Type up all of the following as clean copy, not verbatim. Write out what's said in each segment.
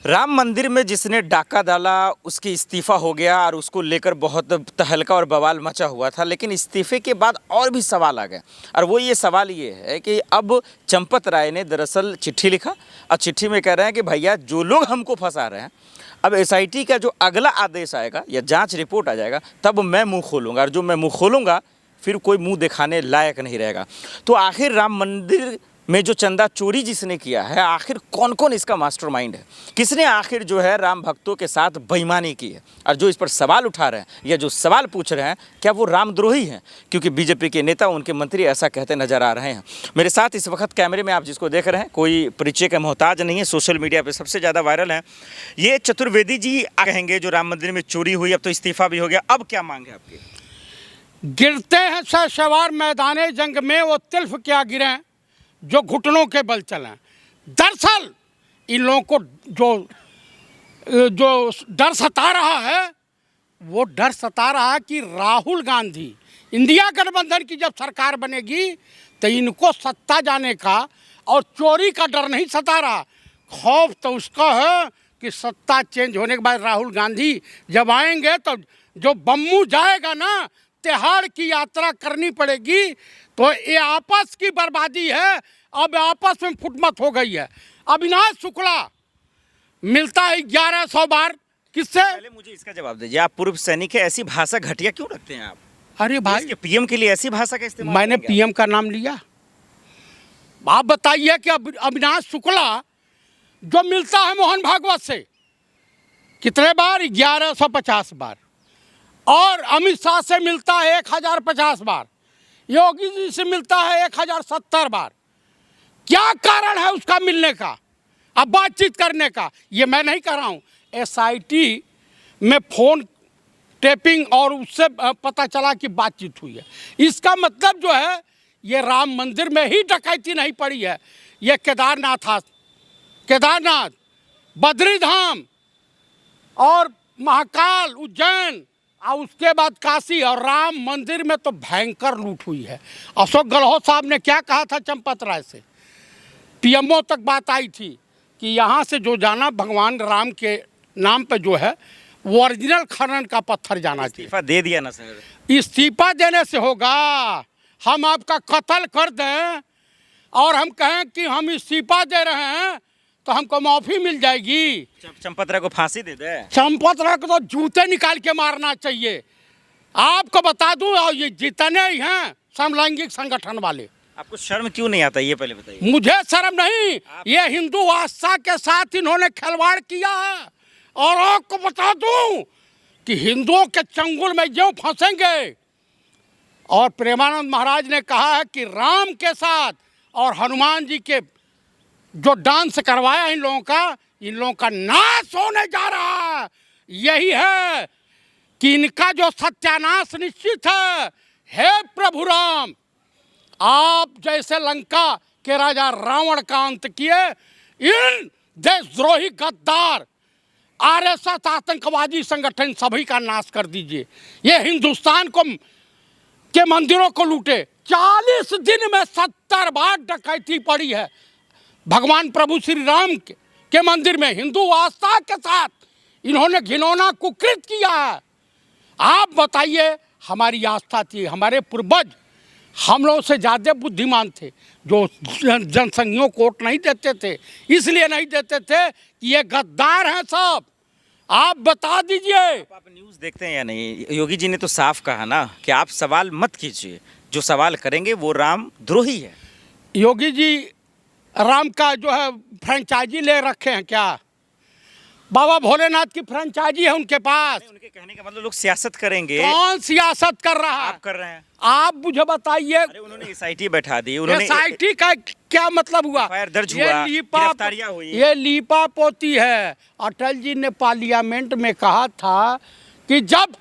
राम मंदिर में जिसने डाका डाला उसकी इस्तीफ़ा हो गया और उसको लेकर बहुत तहलका और बवाल मचा हुआ था। लेकिन इस्तीफ़े के बाद और भी सवाल आ गए और वो ये सवाल ये है कि अब चंपत राय ने दरअसल चिट्ठी लिखा और चिट्ठी में कह रहे हैं कि भैया जो लोग हमको फंसा रहे हैं, अब एसआईटी का जो अगला आदेश आएगा या जांच रिपोर्ट आ जाएगा तब मैं मुँह खोलूँगा, और जो मैं मुँह खोलूँगा फिर कोई मुँह दिखाने लायक नहीं रहेगा। तो आखिर राम मंदिर में जो चंदा चोरी जिसने किया है, आखिर कौन कौन इसका मास्टरमाइंड है, किसने आखिर जो है राम भक्तों के साथ बेईमानी की है, और जो इस पर सवाल उठा रहे हैं या जो सवाल पूछ रहे हैं क्या वो रामद्रोही हैं, क्योंकि बीजेपी के नेता उनके मंत्री ऐसा कहते नजर आ रहे हैं। मेरे साथ इस वक्त कैमरे में आप जिसको देख रहे हैं कोई परिचय का मोहताज नहीं है, सोशल मीडिया पर सबसे ज़्यादा वायरल है, ये चतुर्वेदी जी कहेंगे जो राम मंदिर में चोरी हुई, अब तो इस्तीफा भी हो गया, अब क्या मांग है आपकी? गिरते हैं सशवार मैदाने जंग में वो तिल्फ क्या गिरे जो घुटनों के बल चलें। दरअसल इन लोगों को जो डर सता रहा है वो डर सता रहा है कि राहुल गांधी इंडिया गठबंधन की जब सरकार बनेगी तो इनको सत्ता जाने का और चोरी का डर नहीं सता रहा। खौफ तो उसका है कि सत्ता चेंज होने के बाद राहुल गांधी जब आएंगे तो जो बम्मू जाएगा ना, तिहाड़ की यात्रा करनी पड़ेगी। तो ये आपस की बर्बादी है। अब आपस में फुटमत हो गई है। अविनाश शुक्ला मिलता है 1100 बार किससे? पहले मुझे इसका जवाब दीजिए, आप पूर्व सैनिक है, ऐसी भाषा घटिया क्यों रखते हैं आप? अरे भाई, पीएम के लिए ऐसी भाषा का इस्तेमाल मैंने पीएम का नाम लिया? आप बताइए कि अविनाश शुक्ला जो मिलता है मोहन भागवत से कितने बार? 1150 बार। और अमित शाह से मिलता है 1050 बार। योगी जी से मिलता है 1070 बार। क्या कारण है उसका मिलने का, अब बातचीत करने का? ये मैं नहीं कर रहा हूँ, एसआईटी में फ़ोन टेपिंग और उससे पता चला कि बातचीत हुई है। इसका मतलब जो है ये राम मंदिर में ही डकैती नहीं पड़ी है, ये केदारनाथ, बद्रीधाम और महाकाल, उज्जैन और उसके बाद काशी और राम मंदिर में तो भयंकर लूट हुई है। अशोक गहलोत साहब ने क्या कहा था चंपत राय से? पीएमओ तक बात आई थी कि यहाँ से जो जाना भगवान राम के नाम पे जो है वो ओरिजिनल खनन का पत्थर जाना चाहिए। इस्तीफा दे दिया ना सर? इस्तीफा देने से होगा? हम आपका कत्ल कर दें और हम कहें कि हम इस्तीफा दे रहे हैं तो हमको माफ़ी मिल जाएगी? चंपत राय को फांसी दे दे? चंपत राय को तो जूते निकाल के मारना चाहिए। आपको बता दूं, और ये जितने ही हैं समलैंगिक संगठन वाले, आपको शर्म क्यों नहीं आता ये पहले बताइए? मुझे शर्म नहीं, ये हिंदू आस्था के साथ इन्होंने खिलवाड़ किया है। और आपको बता दूं कि हिंदुओं के चंगुल में जो फंसेंगे, और प्रेमानंद महाराज ने कहा है कि राम के साथ और हनुमान जी के जो डांस करवाया इन लोगों का नाश होने जा रहा है। यही है कि इनका जो सत्यानाश निश्चित है। हे प्रभु राम, आप जैसे लंका के राजा रावण का अंत किए, इन देशद्रोही गद्दार आरएसएस आतंकवादी संगठन सभी का नाश कर दीजिए। ये हिंदुस्तान के मंदिरों को लूटे। 40 दिन में 70 बार डकैती पड़ी है भगवान प्रभु श्री राम के मंदिर में। हिंदू आस्था के साथ इन्होंने घिनौना कुकृत किया है। आप बताइए, हमारी आस्था थी, हमारे पूर्वज हम लोगों से ज़्यादा बुद्धिमान थे, जो जनसंघियों को वोट नहीं देते थे, इसलिए नहीं देते थे कि ये गद्दार हैं सब। आप बता दीजिए। आप न्यूज़ देखते हैं या नहीं? योगी जी ने तो साफ कहा ना कि आप सवाल मत कीजिए, जो सवाल करेंगे वो राम द्रोही है। योगी जी राम का जो है फ्रेंचाइजी ले रखे हैं क्या? बाबा भोलेनाथ की फ्रेंचाइजी है उनके पास। उनके कहने का मतलब लोग सियासत करेंगे। कौन सियासत कर रहा है? आप कर रहे हैं। आप मुझे बताइए। अरे उन्होंने एसआईटी बैठा दी, उन्होंने एसआईटी का क्या मतलब हुआ? एफआईआर दर्ज हुआ, गिरफ्तारियां हुई। ये लीपा पोती है। अटल जी ने पार्लियामेंट में कहा था कि जब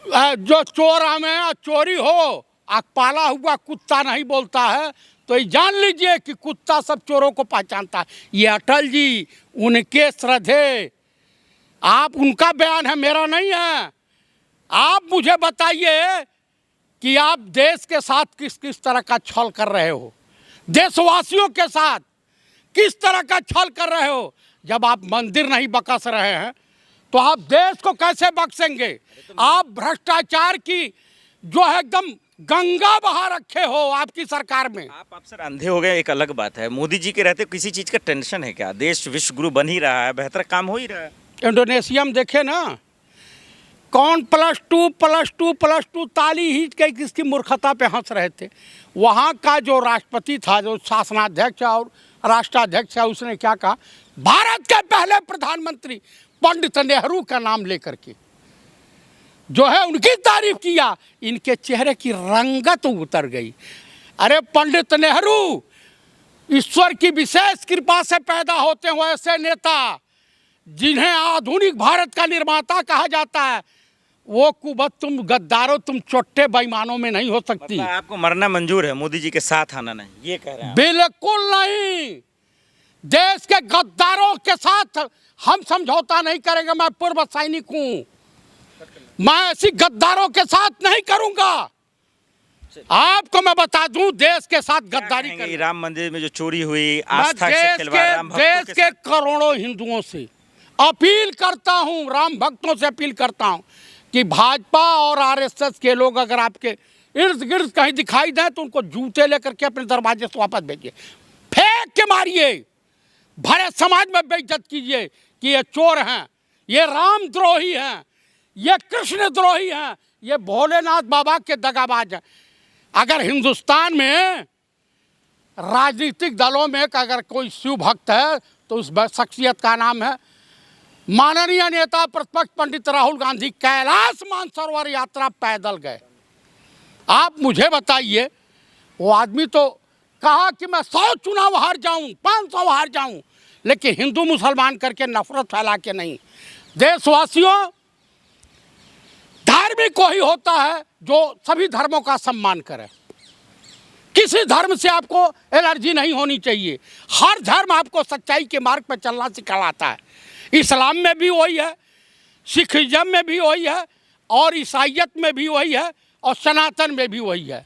जो चोर हमें चोरी हो, पाला हुआ कुत्ता नहीं बोलता है, तो ये जान लीजिए कि कुत्ता सब चोरों को पहचानता है। ये अटल जी, उनके श्रद्धेय, आप उनका बयान है, मेरा नहीं है। आप मुझे बताइए कि आप देश के साथ किस किस तरह का छल कर रहे हो, देशवासियों के साथ किस तरह का छल कर रहे हो। जब आप मंदिर नहीं बकस रहे हैं तो आप देश को कैसे बख्शेंगे? आप भ्रष्टाचार की जो है एकदम गंगा बहा रखे हो आपकी सरकार में। आप अफसर अंधे हो गए एक अलग बात है, मोदी जी के रहते किसी चीज़ का टेंशन है क्या? देश विश्व गुरु बन ही रहा है, बेहतर काम हो ही रहा है। इंडोनेशिया में देखे ना, कौन +2 ताली ही के किसकी मूर्खता पे हंस रहे थे। वहाँ का जो राष्ट्रपति था, जो शासनाध्यक्ष और राष्ट्राध्यक्ष है, उसने क्या कहा? भारत के पहले प्रधानमंत्री पंडित नेहरू का नाम लेकर के जो है उनकी तारीफ किया। इनके चेहरे की रंगत उतर गई। अरे पंडित नेहरू ईश्वर की विशेष कृपा से पैदा होते हुए ऐसे नेता जिन्हें आधुनिक भारत का निर्माता कहा जाता है, वो कुबत तुम गद्दारों, तुम चोट्टे बेईमानों में नहीं हो सकती। मतलब आपको मरना मंजूर है, मोदी जी के साथ आना नहीं, ये कह रहे हैं आप? बिल्कुल नहीं। देश के गद्दारों के साथ हम समझौता नहीं करेंगे। मैं पूर्व सैनिक हूं, मैं ऐसी गद्दारों के साथ नहीं करूंगा। आपको मैं बता दूं, देश के साथ गद्दारी करेंगे? राम मंदिर में जो चोरी हुई, मैं आस्था से खिलवाड़, राम भक्तों देश के करोड़ों हिंदुओं से अपील करता हूं, राम भक्तों से अपील करता हूं कि भाजपा और आरएसएस के लोग अगर आपके इर्द गिर्द कहीं दिखाई दें तो उनको जूते लेकर के अपने दरवाजे से वापस भेजिए, फेंक के मारिए, भरे समाज में बेइज्जत कीजिए कि ये चोर हैं, ये रामद्रोही हैं, ये कृष्ण द्रोही हैं, ये भोलेनाथ बाबा के दगाबाज हैं। अगर हिंदुस्तान में राजनीतिक दलों में अगर कोई शिव भक्त है तो उस शख्सियत का नाम है माननीय नेता प्रतिपक्ष पंडित राहुल गांधी। कैलाश मानसरोवर यात्रा पैदल गए। आप मुझे बताइए, वो आदमी तो कहा कि मैं 100 चुनाव हार जाऊं, 500 हार जाऊं, लेकिन हिंदू मुसलमान करके नफरत फैला के नहीं। देशवासियों, धार्मिक वही होता है जो सभी धर्मों का सम्मान करे। किसी धर्म से आपको एलर्जी नहीं होनी चाहिए। हर धर्म आपको सच्चाई के मार्ग पर चलना सिखाता है। इस्लाम में भी वही है, सिखिज्म में भी वही है, और ईसाइयत में भी वही है, और सनातन में भी वही है।